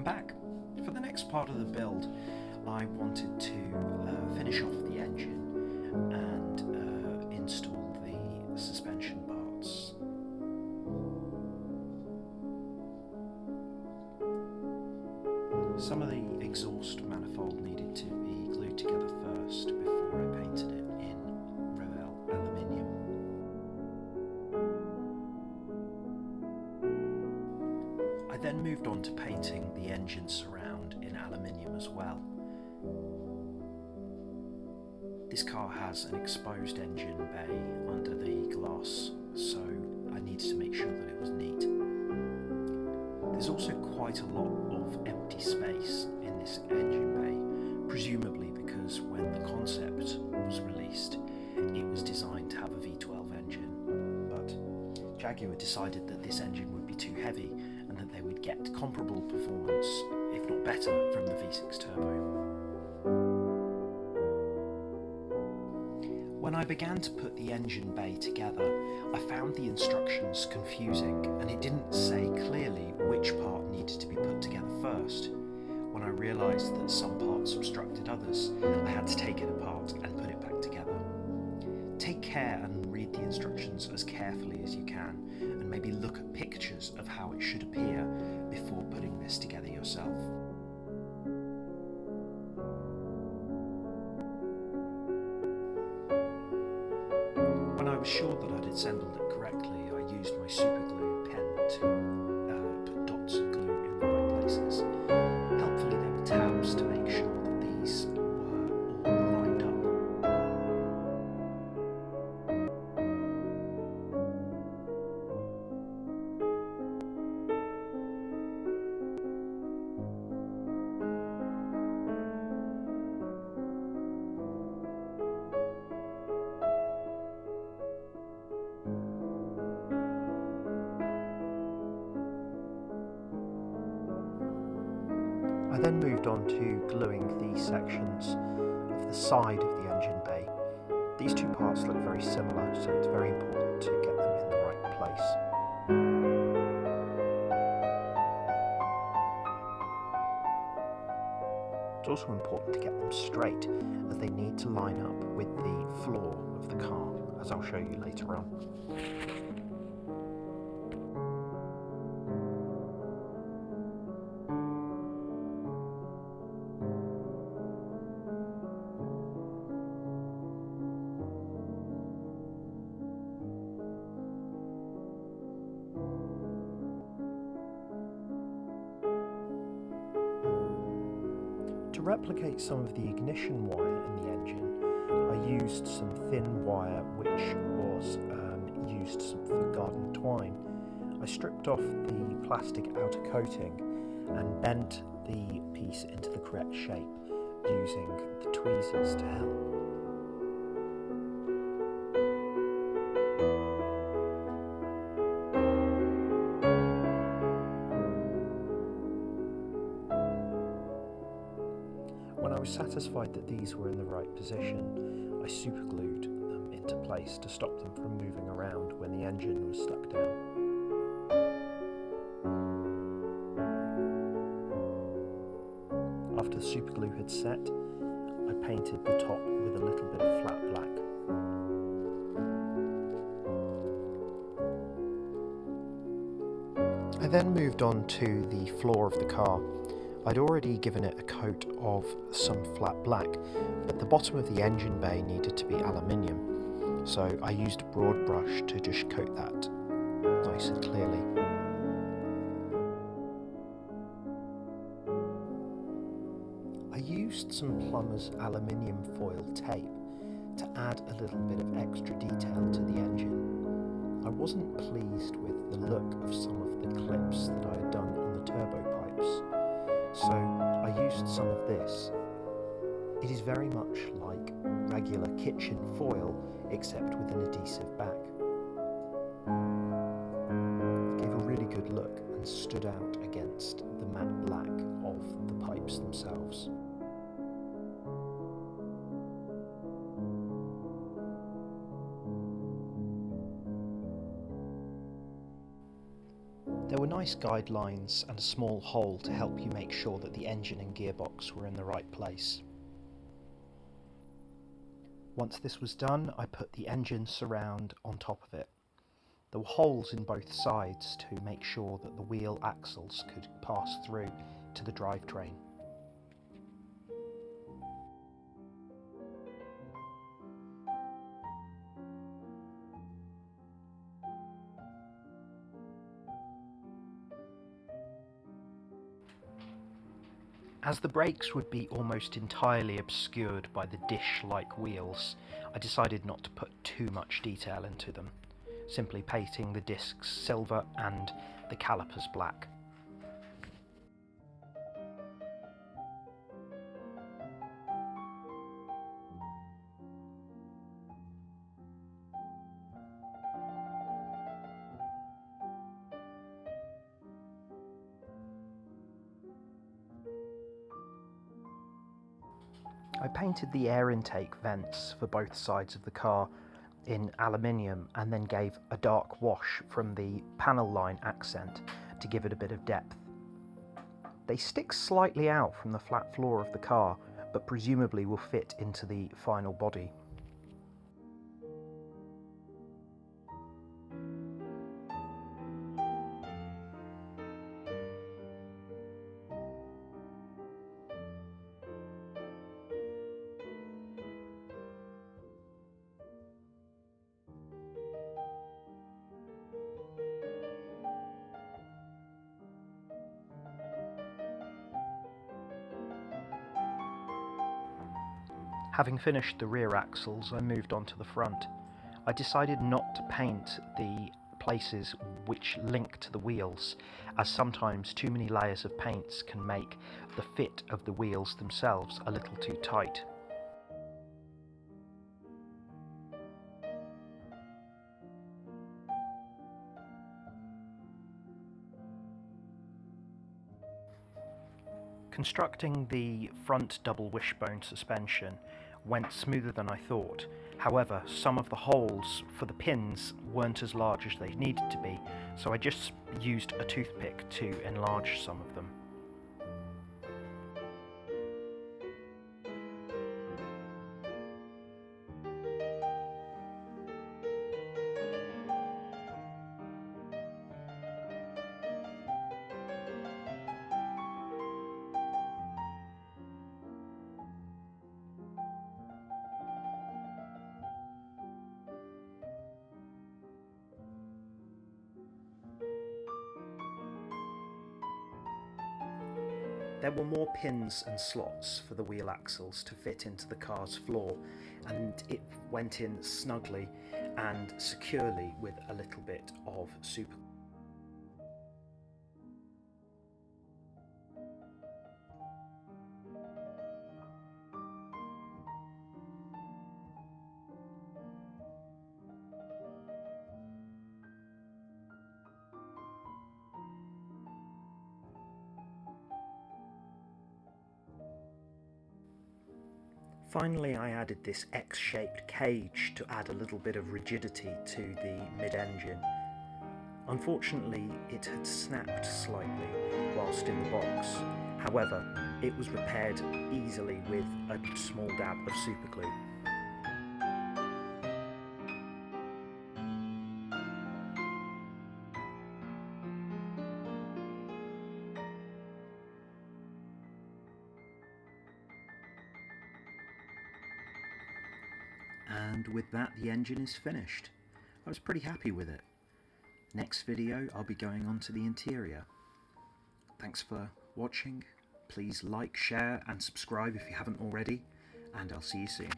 Welcome back. For the next part of the build, I wanted to finish off the engine and install the suspension parts. Some of the exhaust manifold needed to be glued together first before I painted it in Revell aluminium. I then moved on to painting the engine surround in aluminium as well. This car has an exposed engine bay under the glass, so I needed to make sure that it was neat. There's also quite a lot of empty space in this engine bay, presumably because when the concept was released, it was designed to have a V12 engine, but Jaguar decided that this engine would be too heavy and that they would get comparable performance, if not better, from the V6 turbo. When I began to put the engine bay together, I found the instructions confusing and it didn't say clearly which part needed to be put together first. When I realised that some parts obstructed others, I had to take it apart and put it back together. Take care and read the instructions as carefully as you can, and maybe look at pictures of how it should appear before putting this together yourself. When I was sure that I'd assembled it correctly, I used my super glue pen to put dots of glue in the right places. Helpfully, there were tabs to make sure that these were all lined up. I then moved on to gluing the sections of the side of the engine bay. These two parts look very similar, so it's very important to get them in the right place. It's also important to get them straight, as they need to line up with the floor of the car, as I'll show you later on. To replicate some of the ignition wire in the engine, I used some thin wire which was used for garden twine. I stripped off the plastic outer coating and bent the piece into the correct shape using the tweezers to help. When I was satisfied that these were in the right position, I superglued them into place to stop them from moving around when the engine was stuck down. After the superglue had set, I painted the top with a little bit of flat black. I then moved on to the floor of the car. I'd already given it a coat of some flat black, but the bottom of the engine bay needed to be aluminium, so I used a broad brush to just coat that nice and clearly. I used some plumber's aluminium foil tape to add a little bit of extra detail to the engine. I wasn't pleased with the look of some of the clips that I had done on the turbo pipes, so I used some of this. It is very much like regular kitchen foil, except with an adhesive back. It gave a really good look and stood out against the matte black of the pipes themselves. There were nice guidelines and a small hole to help you make sure that the engine and gearbox were in the right place. Once this was done, I put the engine surround on top of it. There were holes in both sides to make sure that the wheel axles could pass through to the drivetrain. As the brakes would be almost entirely obscured by the dish-like wheels, I decided not to put too much detail into them, simply painting the discs silver and the calipers black. I painted the air intake vents for both sides of the car in aluminium and then gave a dark wash from the panel line accent to give it a bit of depth. They stick slightly out from the flat floor of the car, but presumably will fit into the final body. Having finished the rear axles, I moved on to the front. I decided not to paint the places which link to the wheels, as sometimes too many layers of paints can make the fit of the wheels themselves a little too tight. Constructing the front double wishbone suspension went smoother than I thought. However, some of the holes for the pins weren't as large as they needed to be, so I just used a toothpick to enlarge some of them. There were more pins and slots for the wheel axles to fit into the car's floor, and it went in snugly and securely with a little bit of super. Finally, I added this X-shaped cage to add a little bit of rigidity to the mid-engine. Unfortunately, it had snapped slightly whilst in the box. However, it was repaired easily with a small dab of superglue. And with that, the engine is finished. I was pretty happy with it. Next video, I'll be going on to the interior. Thanks for watching. Please like, share and subscribe if you haven't already, and I'll see you soon.